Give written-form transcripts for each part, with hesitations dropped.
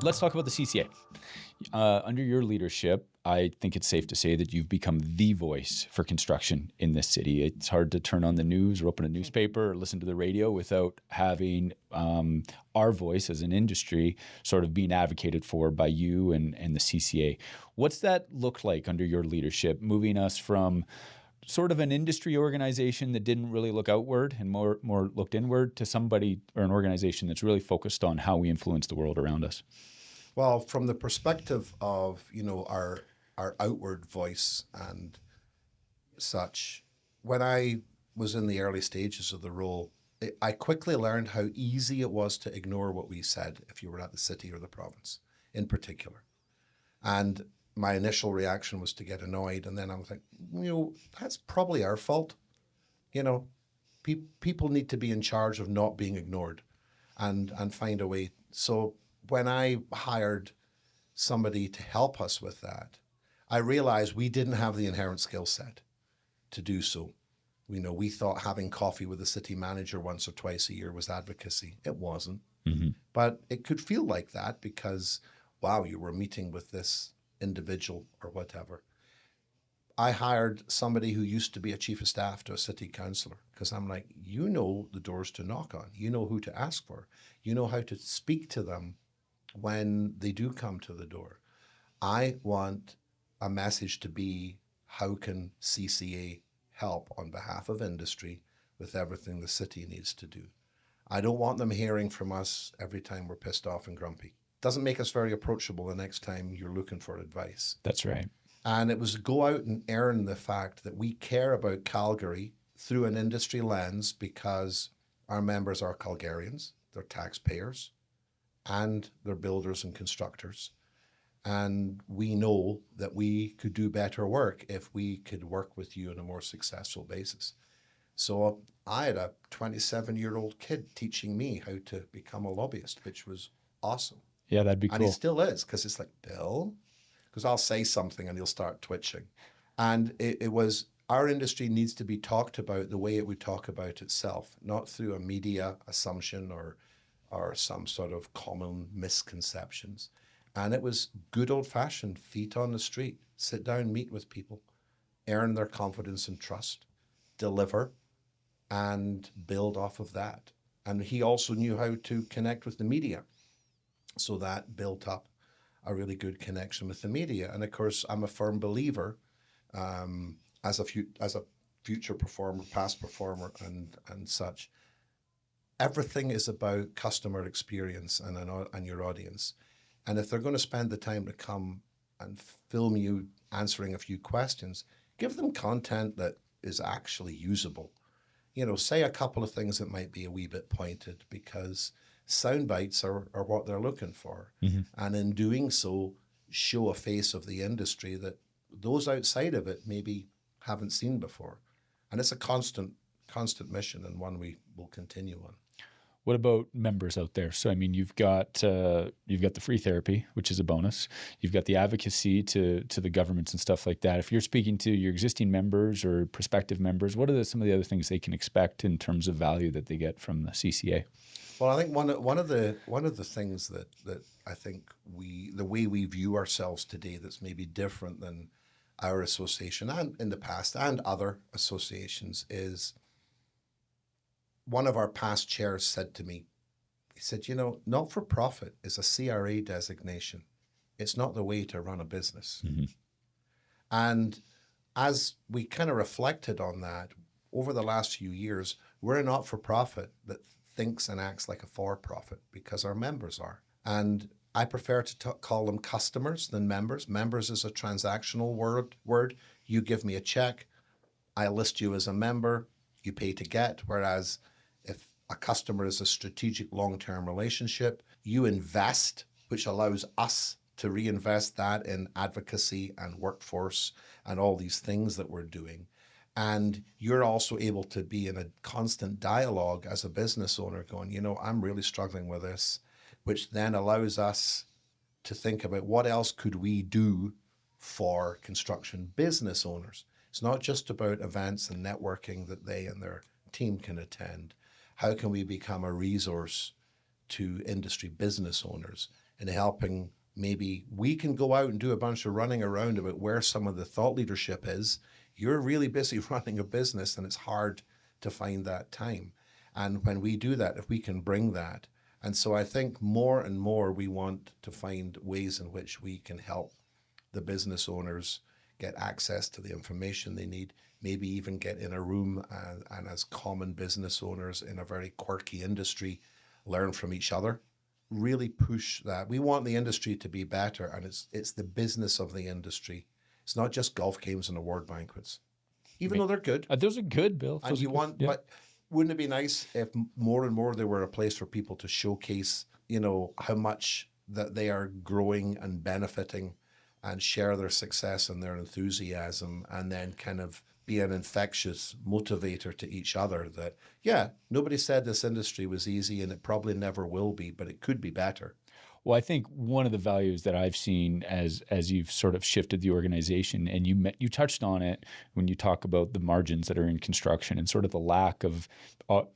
let's talk about the CCA. Under your leadership, I think it's safe to say that you've become the voice for construction in this city. It's hard to turn on the news or open a newspaper or listen to the radio without having our voice as an industry sort of being advocated for by you and the CCA. What's that look like under your leadership, moving us from sort of an industry organization that didn't really look outward and more looked inward to somebody or an organization that's really focused on how we influence the world around us? Well, from the perspective of, our outward voice and such, when I was in the early stages of the role, I quickly learned how easy it was to ignore what we said if you were at the city or the province in particular. And my initial reaction was to get annoyed. And then I was like, that's probably our fault. People need to be in charge of not being ignored and find a way. So when I hired somebody to help us with that, I realized we didn't have the inherent skill set to do so. We thought having coffee with the city manager once or twice a year was advocacy. It wasn't. Mm-hmm. But it could feel like that because, wow, you were meeting with this individual or whatever. I hired somebody who used to be a chief of staff to a city councillor because I'm like, the doors to knock on. You know who to ask for. You know how to speak to them when they do come to the door. I want a message to be, how can CCA help on behalf of industry with everything the city needs to do? I don't want them hearing from us every time we're pissed off and grumpy. Doesn't make us very approachable the next time you're looking for advice. That's right. And it was go out and earn the fact that we care about Calgary through an industry lens because our members are Calgarians, they're taxpayers, and they're builders and constructors. And we know that we could do better work if we could work with you on a more successful basis. So I had a 27-year-old kid teaching me how to become a lobbyist, which was awesome. Yeah, that'd be cool. And he still is, because it's like, Bill? Because I'll say something and he'll start twitching. And it was, our industry needs to be talked about the way it would talk about itself, not through a media assumption or some sort of common misconceptions. And it was good old-fashioned feet on the street, sit down, meet with people, earn their confidence and trust, deliver, and build off of that. And he also knew how to connect with the media. So that built up a really good connection with the media. And of course, I'm a firm believer as a future performer, past performer, and such. Everything is about customer experience and your audience. And if they're going to spend the time to come and film you answering a few questions, give them content that is actually usable. Say a couple of things that might be a wee bit pointed, because sound bites are what they're looking for. Mm-hmm. And in doing so, show a face of the industry that those outside of it maybe haven't seen before. And it's a constant mission, and one we will continue on. What about members out there? So, I mean, you've got the free therapy, which is a bonus. You've got the advocacy to the governments and stuff like that. If you're speaking to your existing members or prospective members, what are some of the other things they can expect in terms of value that they get from the CCA? Well, I think one of the things that I think the way we view ourselves today that's maybe different than our association and in the past and other associations is, one of our past chairs said to me, he said, not-for-profit is a CRA designation. It's not the way to run a business. Mm-hmm. And as we kind of reflected on that over the last few years, we're a not-for-profit that thinks and acts like a for-profit because our members are. And I prefer to call them customers than members. Members is a transactional word. You give me a check, I list you as a member, you pay to get, whereas if a customer is a strategic long-term relationship, you invest, which allows us to reinvest that in advocacy and workforce and all these things that we're doing. And you're also able to be in a constant dialogue as a business owner going, I'm really struggling with this, which then allows us to think about what else could we do for construction business owners. It's not just about events and networking that they and their team can attend. How can we become a resource to industry business owners in helping. Maybe we can go out and do a bunch of running around about where some of the thought leadership is. You're really busy running a business and it's hard to find that time. And when we do that, if we can bring that, and so I think more and more we want to find ways in which we can help the business owners get access to the information they need, maybe even get in a room and as common business owners in a very quirky industry, learn from each other, really push that. We want the industry to be better, and it's the business of the industry. It's not just golf games and award banquets, even though they're good. Those are good, Bill. And you want, but wouldn't it be nice if more and more there were a place for people to showcase, how much that they are growing and benefiting and share their success and their enthusiasm, and then kind of be an infectious motivator to each other that, yeah, nobody said this industry was easy and it probably never will be, but it could be better. Well, I think one of the values that I've seen as you've sort of shifted the organization, and you touched on it when you talk about the margins that are in construction and sort of the lack of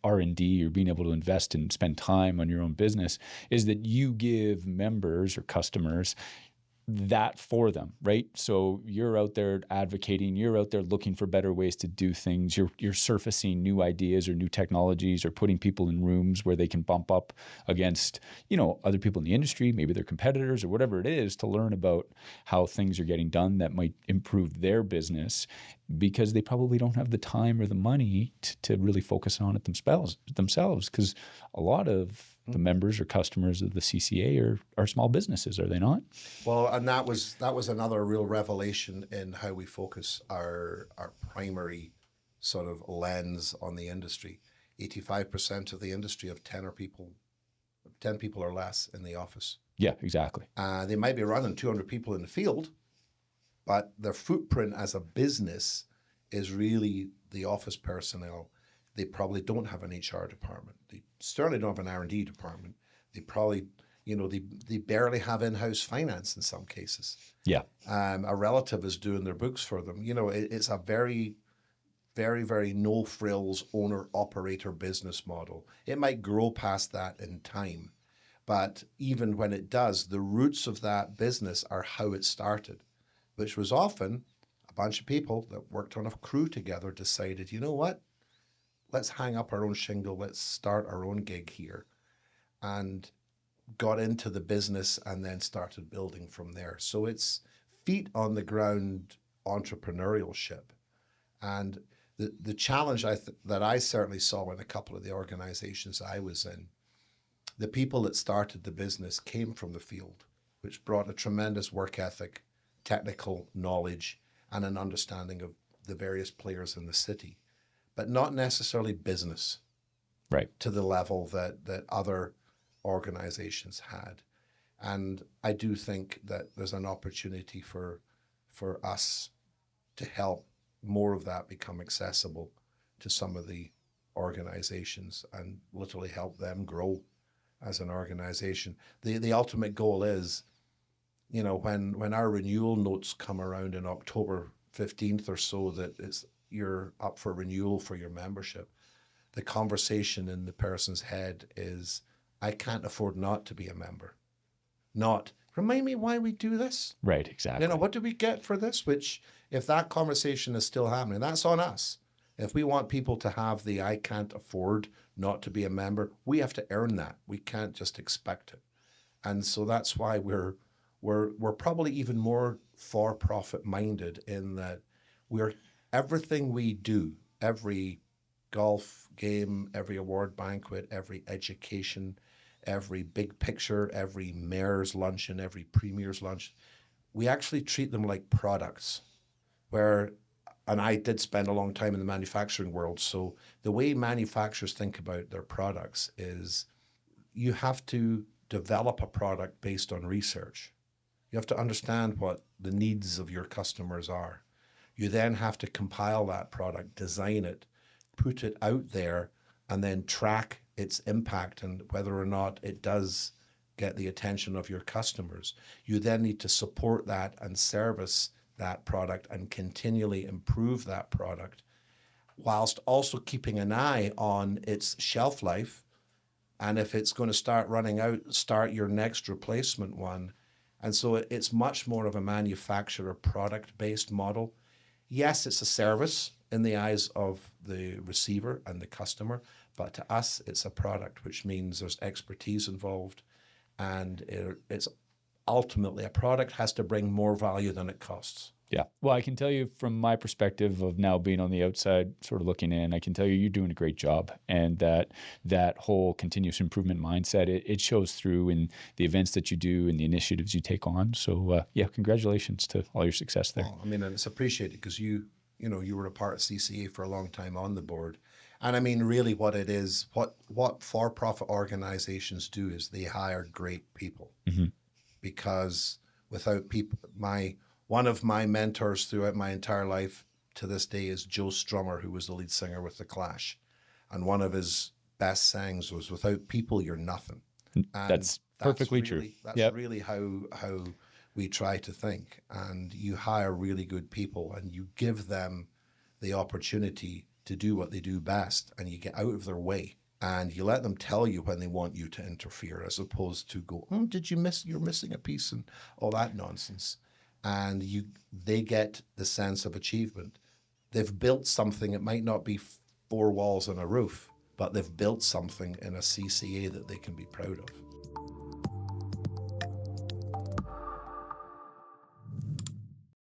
R&D or being able to invest and spend time on your own business, is that you give members or customers that for them, right? So you're out there advocating, you're out there looking for better ways to do things. You're surfacing new ideas or new technologies or putting people in rooms where they can bump up against, other people in the industry, maybe their competitors or whatever it is, to learn about how things are getting done that might improve their business, because they probably don't have the time or the money to really focus on it themselves. Because a lot of the members or customers of the CCA are small businesses, are they not? Well, and that was another real revelation in how we focus our primary sort of lens on the industry. 85% of the industry have 10 people or less in the office. Yeah, exactly. They might be running 200 people in the field, but their footprint as a business is really the office personnel. They probably don't have an HR department. They certainly don't have an R&D department. They probably, they barely have in-house finance in some cases. Yeah. A relative is doing their books for them. It's a very, very, very no-frills owner-operator business model. It might grow past that in time, but even when it does, the roots of that business are how it started, which was often a bunch of people that worked on a crew together decided, you know what? Let's hang up our own shingle. Let's start our own gig here, and got into the business and then started building from there. So it's feet on the ground entrepreneurship. And the challenge that I certainly saw in a couple of the organizations I was in, the people that started the business came from the field, which brought a tremendous work ethic, technical knowledge, and an understanding of the various players in the city, but not necessarily business, right, to the level that other organizations had. And I do think that there's an opportunity for us to help more of that become accessible to some of the organizations and literally help them grow as an organization. The ultimate goal is, when our renewal notes come around in October 15th or so, that you're up for renewal for your membership, the conversation in the person's head is, I can't afford not to be a member. Not, remind me why we do this. Right, exactly. What do we get for this? Which, if that conversation is still happening, that's on us. If we want people to have the I can't afford not to be a member, we have to earn that. We can't just expect it. And so that's why we're probably even more for-profit minded, in that everything we do, every golf game, every award banquet, every education, every big picture, every mayor's luncheon, every premier's lunch, we actually treat them like products. And I did spend a long time in the manufacturing world, so the way manufacturers think about their products is, you have to develop a product based on research. You have to understand what the needs of your customers are. You then have to compile that product, design it, put it out there, and then track its impact and whether or not it does get the attention of your customers. You then need to support that and service that product and continually improve that product, whilst also keeping an eye on its shelf life, And if it's going to start running out, start your next replacement one. And so it's much more of a manufacturer product-based model. Yes, it's a service in the eyes of the receiver and the customer, but to us, it's a product, which means there's expertise involved, and it's ultimately a product has to bring more value than it costs. Yeah. Well, I can tell you from my perspective of now being on the outside, sort of looking in, I can tell you you're doing a great job, and that whole continuous improvement mindset, it shows through in the events that you do and the initiatives you take on. So yeah, congratulations to all your success there. Well, I mean, and it's appreciated because you were a part of CCA for a long time on the board. And I mean, really what it is, what for-profit organizations do is they hire great people. Mm-hmm. Because without people, one of my mentors throughout my entire life to this day is Joe Strummer, who was the lead singer with The Clash. And one of his best sayings was, "Without people, you're nothing." And that's perfectly true. That's really how we try to think. And you hire really good people and you give them the opportunity to do what they do best, and you get out of their way. And you let them tell you when they want you to interfere, as opposed to go, you're missing a piece and all that nonsense. And they get the sense of achievement. They've built something. It might not be 4 walls and a roof, but they've built something in a CCA that they can be proud of.